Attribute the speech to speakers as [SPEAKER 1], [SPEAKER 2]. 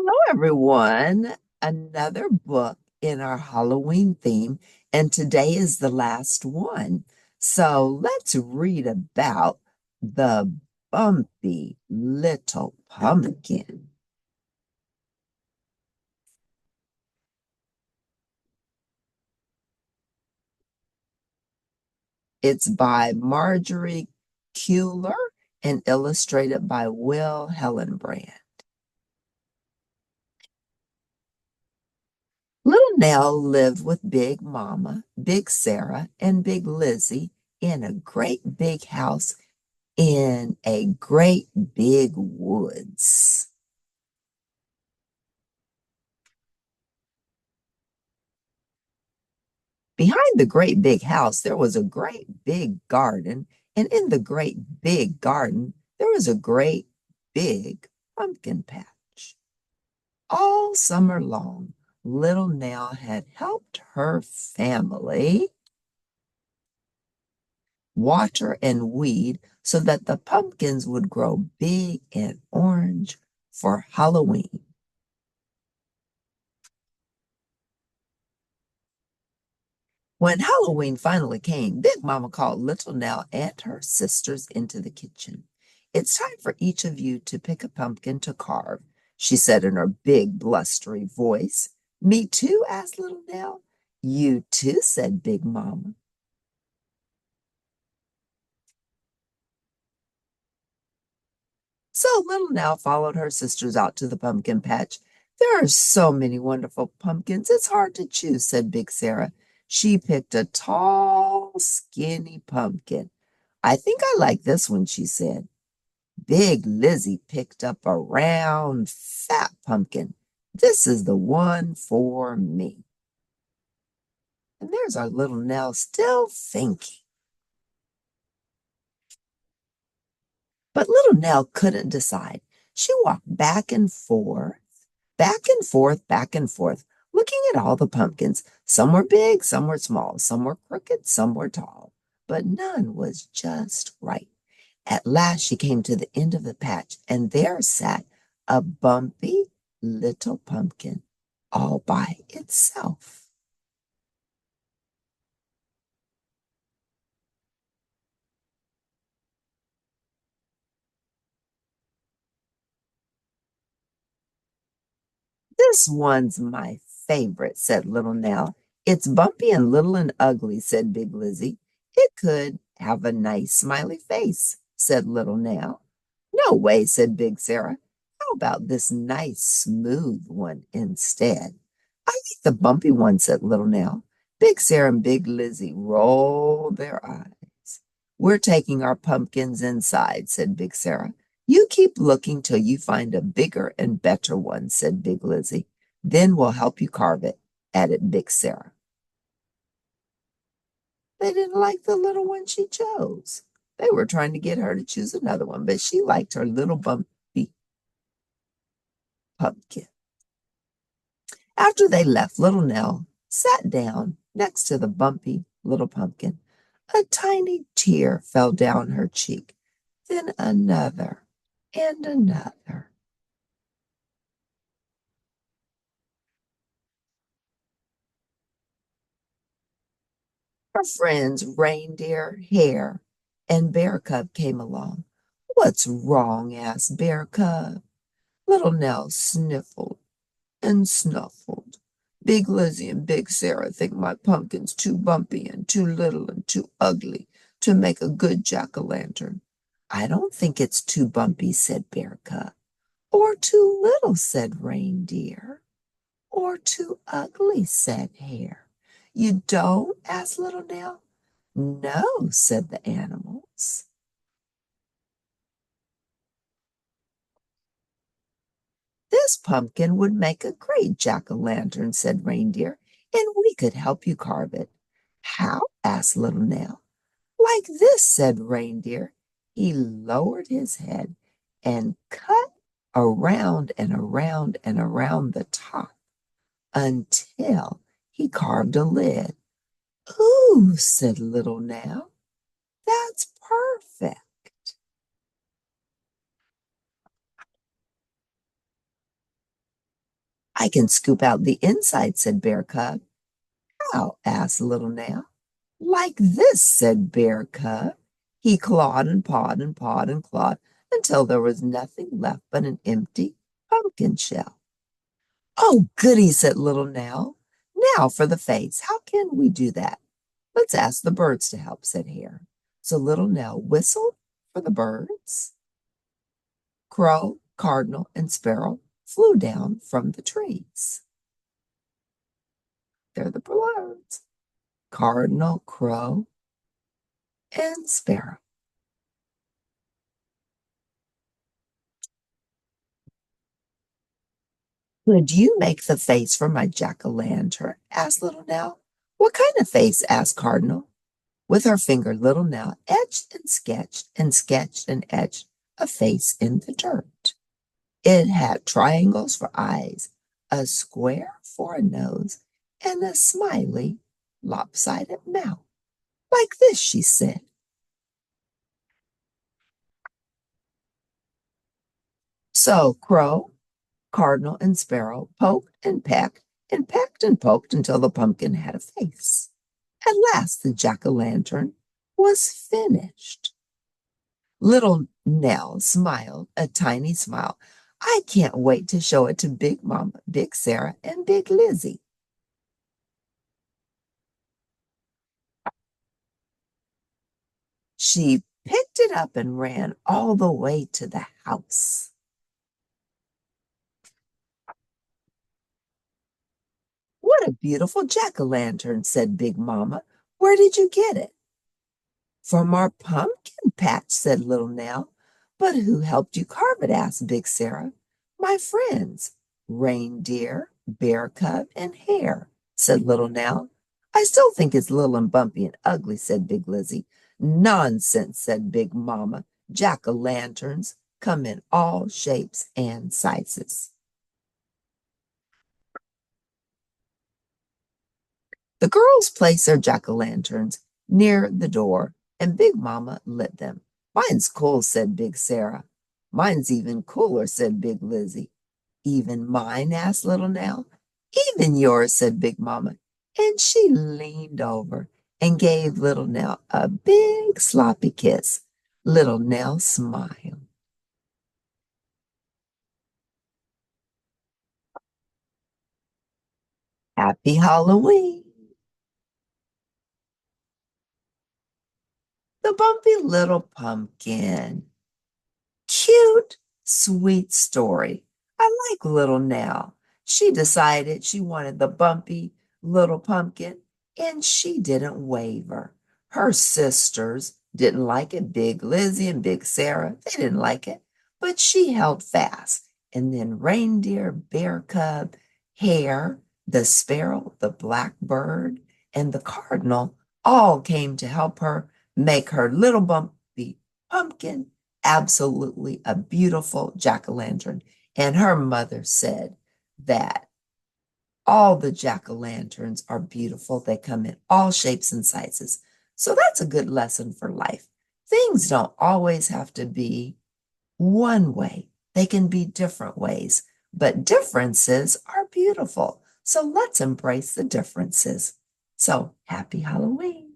[SPEAKER 1] Hello, everyone. Another book in our Halloween theme, and today is the last one. So let's read about the Bumpy Little Pumpkin. It's by Margery Cuyler and illustrated by Will Hillenbrand. Little Nell lived with Big Mama, Big Sarah, and Big Lizzie in a great big house in a great big woods. Behind the great big house, there was a great big garden, and in the great big garden, there was a great big pumpkin patch. All summer long, little Nell had helped her family water and weed so that the pumpkins would grow big and orange for Halloween. When Halloween finally came, Big Mama called Little Nell and her sisters into the kitchen. It's time for each of you to pick a pumpkin to carve, she said in her big, blustery voice. Me too? Asked Little Nell. You too, said Big Mama. So Little Nell followed her sisters out to the pumpkin patch. There are so many wonderful pumpkins, it's hard to choose, said Big Sarah. She picked a tall, skinny pumpkin. I think I like this one, she said. Big Lizzie picked up a round, fat pumpkin. This is the one for me. And there's our little Nell still thinking. But little Nell couldn't decide. She walked back and forth, back and forth, back and forth, looking at all the pumpkins. Some were big, some were small, some were crooked, some were tall, but none was just right. At last she came to the end of the patch, and there sat a bumpy little pumpkin all by itself. This one's my favorite, said little Nell. It's bumpy and little and ugly, said Big Lizzie. It could have a nice smiley face, said little Nell. No way, said Big Sarah. How about this nice smooth one instead? I like the bumpy one, said little Nell. Big Sarah and Big Lizzie rolled their eyes. We're taking our pumpkins inside, said Big Sarah. You keep looking till you find a bigger and better one, said Big Lizzie. Then we'll help you carve it, added Big Sarah. They didn't like the little one she chose. They were trying to get her to choose another one, but she liked her little bumpy pumpkin. After they left, little Nell sat down next to the bumpy little pumpkin. A tiny tear fell down her cheek, then another and another. Her friends, Reindeer, Hare, and Bear Cub came along. What's wrong? Asked Bear Cub. Little Nell sniffled and snuffled. Big Lizzie and Big Sarah think my pumpkin's too bumpy and too little and too ugly to make a good jack-o'-lantern. I don't think it's too bumpy, said Bear Cub. Or too little, said Reindeer. Or too ugly, said Hare. You don't? Asked Little Nell. No, said the animals. This pumpkin would make a great jack-o'-lantern, said Reindeer, and we could help you carve it. How? Asked Little Nell. Like this, said Reindeer. He lowered his head and cut around and around and around the top until he carved a lid. Ooh, said Little Nell. That's perfect. I can scoop out the inside, said Bear Cub. How? Asked Little Nell. Like this, said Bear Cub. He clawed and pawed and pawed and clawed until there was nothing left but an empty pumpkin shell. Oh, goody, said Little Nell. Now for the face. How can we do that? Let's ask the birds to help, said Hare. So Little Nell whistled for the birds. Crow, cardinal, and sparrow flew down from the trees. They're the birds. Cardinal, crow, and sparrow. Could you make the face for my jack-o'-lantern? Asked Little Nell. What kind of face? Asked Cardinal. With her finger, Little Nell etched and sketched and etched a face in the dirt. It had triangles for eyes, a square for a nose, and a smiley, lopsided mouth. Like this, she said. So Crow, Cardinal, and Sparrow poked and pecked and poked until the pumpkin had a face. At last the jack-o'-lantern was finished. Little Nell smiled a tiny smile. I can't wait to show it to Big Mama, Big Sarah, and Big Lizzie. She picked it up and ran all the way to the house. What a beautiful jack-o'-lantern, said Big Mama. Where did you get it? From our pumpkin patch, said Little Nell. But who helped you carve it? Asked Big Sarah. My friends, Reindeer, Bear Cub, and Hare, said Little Nell. I still think it's little and bumpy and ugly, said Big Lizzie. Nonsense, said Big Mama. Jack-o'-lanterns come in all shapes and sizes. The girls placed their jack-o'-lanterns near the door, and Big Mama lit them. Mine's cool, said Big Sarah. Mine's even cooler, said Big Lizzie. Even mine? Asked Little Nell. Even yours, said Big Mama. And she leaned over and gave Little Nell a big sloppy kiss. Little Nell smiled. Happy Halloween. The bumpy little pumpkin. Cute, sweet story. I like little Nell. She decided she wanted the bumpy little pumpkin, and she didn't waver. Her sisters didn't like it. Big Lizzie and Big Sarah, they didn't like it, but she held fast. And then Reindeer, Bear Cub, Hare, the Sparrow, the Blackbird, and the Cardinal all came to help her make her little bumpy pumpkin absolutely a beautiful jack-o'-lantern. And her mother said that all the jack-o'-lanterns are beautiful. They come in all shapes and sizes. So that's a good lesson for life. Things don't always have to be one way. They can be different ways, but differences are beautiful. So let's embrace the differences. So happy Halloween.